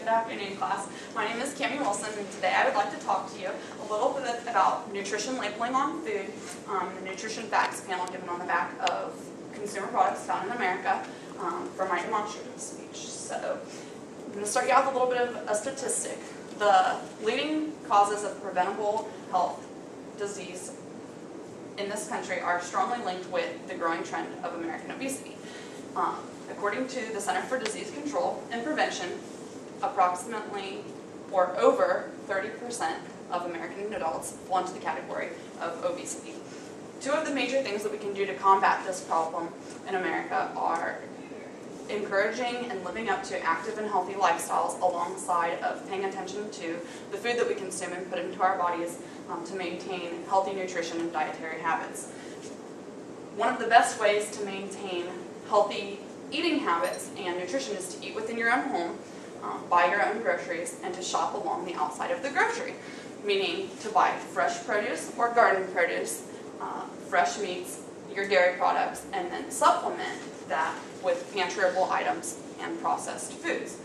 Good afternoon, class. My name is Cami Wilson, and today I would like to talk to you a little bit about nutrition labeling on food, the nutrition facts panel given on the back of consumer products found in America for my demonstrative speech. So I'm going to start you out with a little bit of a statistic. The leading causes of preventable health disease in this country are strongly linked with the growing trend of American obesity. According to the Center for Disease Control and Prevention, approximately or over 30% of American adults fall into the category of obesity. Two of the major things that we can do to combat this problem in America are encouraging and living up to active and healthy lifestyles alongside of paying attention to the food that we consume and put into our bodies to maintain healthy nutrition and dietary habits. One of the best ways to maintain healthy eating habits and nutrition is to eat within your own home, buy your own groceries, and to shop along the outside of the grocery, meaning to buy fresh produce or garden produce, fresh meats, your dairy products, and then supplement that with pantryable items and processed foods.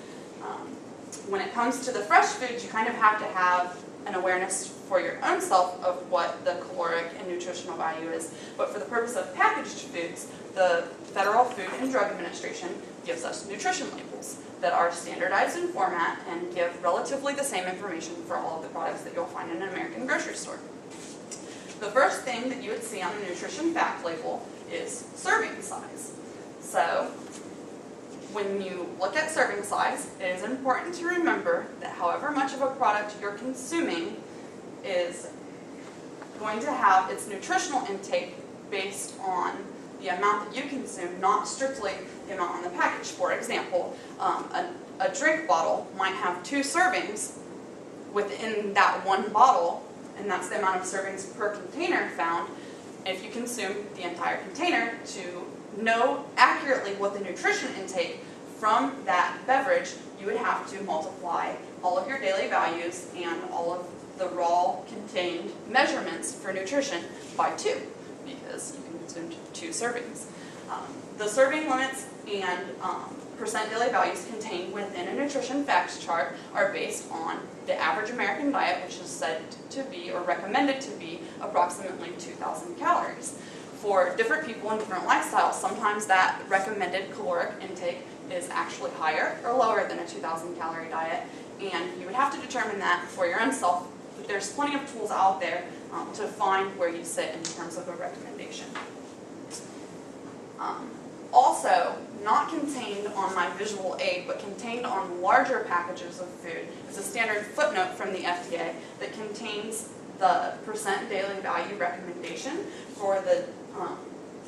When it comes to the fresh foods, you kind of have to have an awareness for your own self of what the caloric and nutritional value is. But for the purpose of packaged foods, the Federal Food and Drug Administration gives us nutrition labels that are standardized in format and give relatively the same information for all of the products that you'll find in an American grocery store. The first thing that you would see on a nutrition fact label is serving size. So when you look at serving size, it is important to remember that however much of a product you're consuming is going to have its nutritional intake based on the amount that you consume, not strictly the amount on the package. For example, a drink bottle might have 2 servings within that one bottle, and that's the amount of servings per container found. If you consume the entire container, to know accurately what the nutrition intake from that beverage, you would have to multiply all of your daily values and all of the raw contained measurements for nutrition by 2, because you consumed 2 servings. The serving limits and percent daily values contained within a nutrition facts chart are based on the average American diet, which is said to be or recommended to be approximately 2,000 calories. For different people in different lifestyles, sometimes that recommended caloric intake is actually higher or lower than a 2,000 calorie diet, and you would have to determine that for your own self. But there's plenty of tools out there to find where you sit in terms of a recommendation. Also, not contained on my visual aid, but contained on larger packages of food, is a standard footnote from the FDA that contains the percent daily value recommendation for the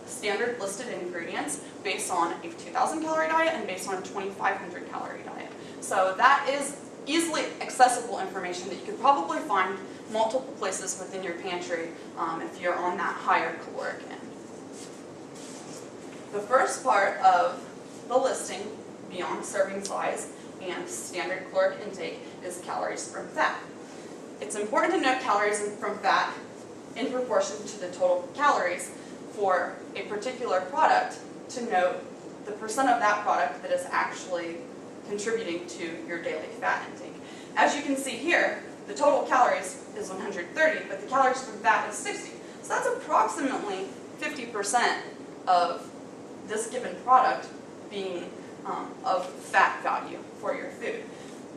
standard listed ingredients based on a 2,000 calorie diet and based on a 2,500 calorie diet. So that is easily accessible information that you could probably find multiple places within your pantry if you're on that higher caloric end. The first part of the listing, beyond serving size and standard caloric intake, is calories from fat. It's important to note calories from fat in proportion to the total calories for a particular product, to note the percent of that product that is actually contributing to your daily fat intake. As you can see here, the total calories is 130, but the calories from fat is 60. So that's approximately 50% of this given product being of fat value for your food.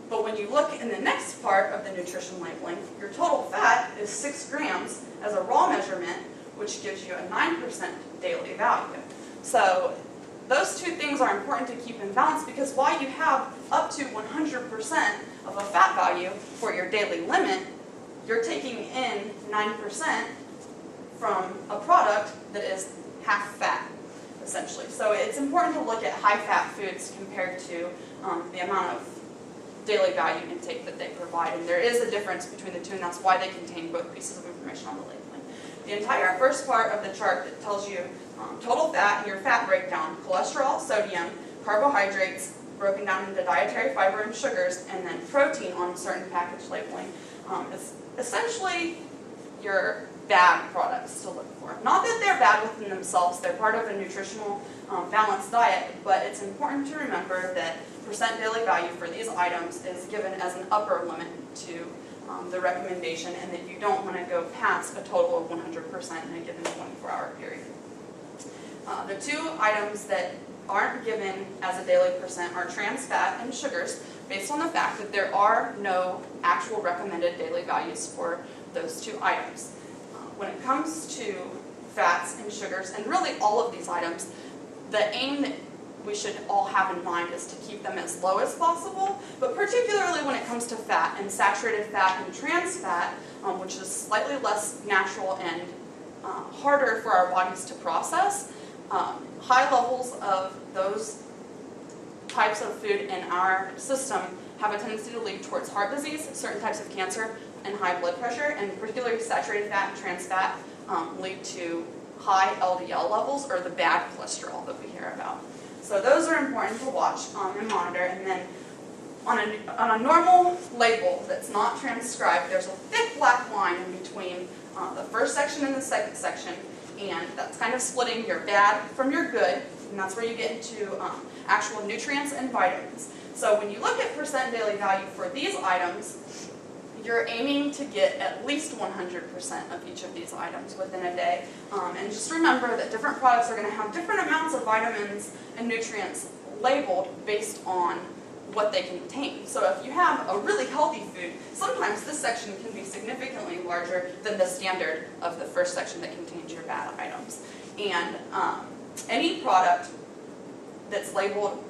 But when you look in the next part of the nutrition labeling, your total fat is 6 grams as a raw measurement, which gives you a 9% daily value. So those two things are important to keep in balance, because while you have up to 100% of a fat value for your daily limit, you're taking in 9% from a product that is half fat, essentially. So it's important to look at high-fat foods compared to the amount of daily value intake that they provide. And there is a difference between the two, and that's why they contain both pieces of information on the labeling. The entire first part of the chart that tells you total fat and your fat breakdown, cholesterol, sodium, carbohydrates, broken down into dietary fiber and sugars, and then protein on certain package labeling, is essentially your bad products to look for. Not that they're bad within themselves, they're part of a nutritional balanced diet, but it's important to remember that percent daily value for these items is given as an upper limit to the recommendation, and that you don't want to go past a total of 100% in a given 24-hour period. The two items that aren't given as a daily percent are trans fat and sugars, based on the fact that there are no actual recommended daily values for those two items. When it comes to fats and sugars, and really all of these items, the aim that we should all have in mind is to keep them as low as possible, but particularly when it comes to fat and saturated fat and trans fat, which is slightly less natural and harder for our bodies to process, high levels of those types of food in our system have a tendency to lead towards heart disease, certain types of cancer, and high blood pressure, and particularly saturated fat and trans fat lead to high LDL levels, or the bad cholesterol that we hear about. So those are important to watch and monitor. And then on a normal label that's not transcribed, there's a thick black line in between the first section and the second section, and that's kind of splitting your bad from your good, and that's where you get into actual nutrients and vitamins. So when you look at percent daily value for these items, you're aiming to get at least 100% of each of these items within a day. And just remember that different products are going to have different amounts of vitamins and nutrients labeled based on what they contain. So if you have a really healthy food, sometimes this section can be significantly larger than the standard of the first section that contains your bad items. And any product that's labeled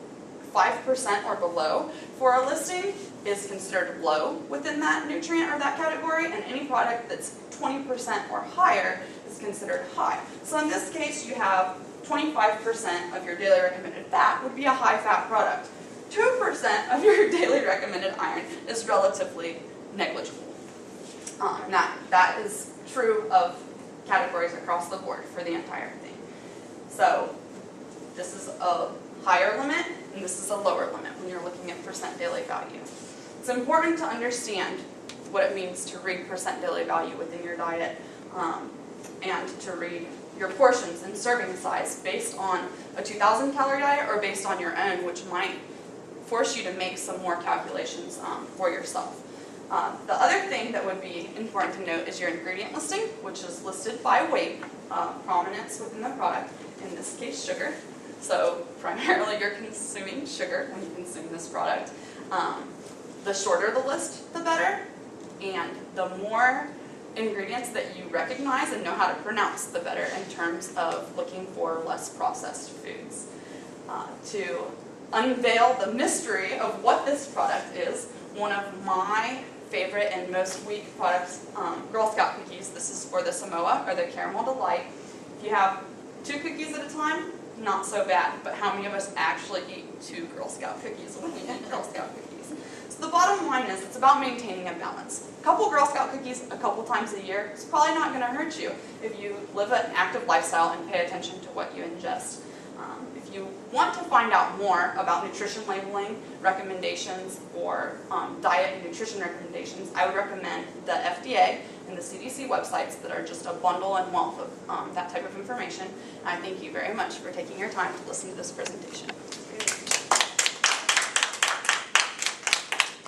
5% or below for a listing is considered low within that nutrient or that category, and any product that's 20% or higher is considered high. So in this case, you have 25% of your daily recommended fat would be a high fat product. 2% of your daily recommended iron is relatively negligible. That is true of categories across the board for the entire thing. So this is a higher limit, and this is a lower limit when you're looking at percent daily value. It's important to understand what it means to read percent daily value within your diet, and to read your portions and serving size based on a 2,000 calorie diet or based on your own, which might force you to make some more calculations for yourself. The other thing that would be important to note is your ingredient listing, which is listed by weight, prominence within the product, in this case sugar. So primarily you're consuming sugar when you consume this product. The shorter the list, the better, and the more ingredients that you recognize and know how to pronounce, the better in terms of looking for less processed foods. To unveil the mystery of what this product is, one of my favorite and most weak products, Girl Scout cookies. This is for the Samoa, or the Caramel Delight. If you have 2 cookies at a time, not so bad, but how many of us actually eat 2 Girl Scout cookies when we eat Girl Scout cookies? So the bottom line is, it's about maintaining a balance. A couple Girl Scout cookies a couple times a year is probably not going to hurt you if you live an active lifestyle and pay attention to what you ingest. If you want to find out more about nutrition labeling recommendations or diet and nutrition recommendations, I would recommend the FDA and the CDC websites that are just a bundle and wealth of that type of information. I thank you very much for taking your time to listen to this presentation.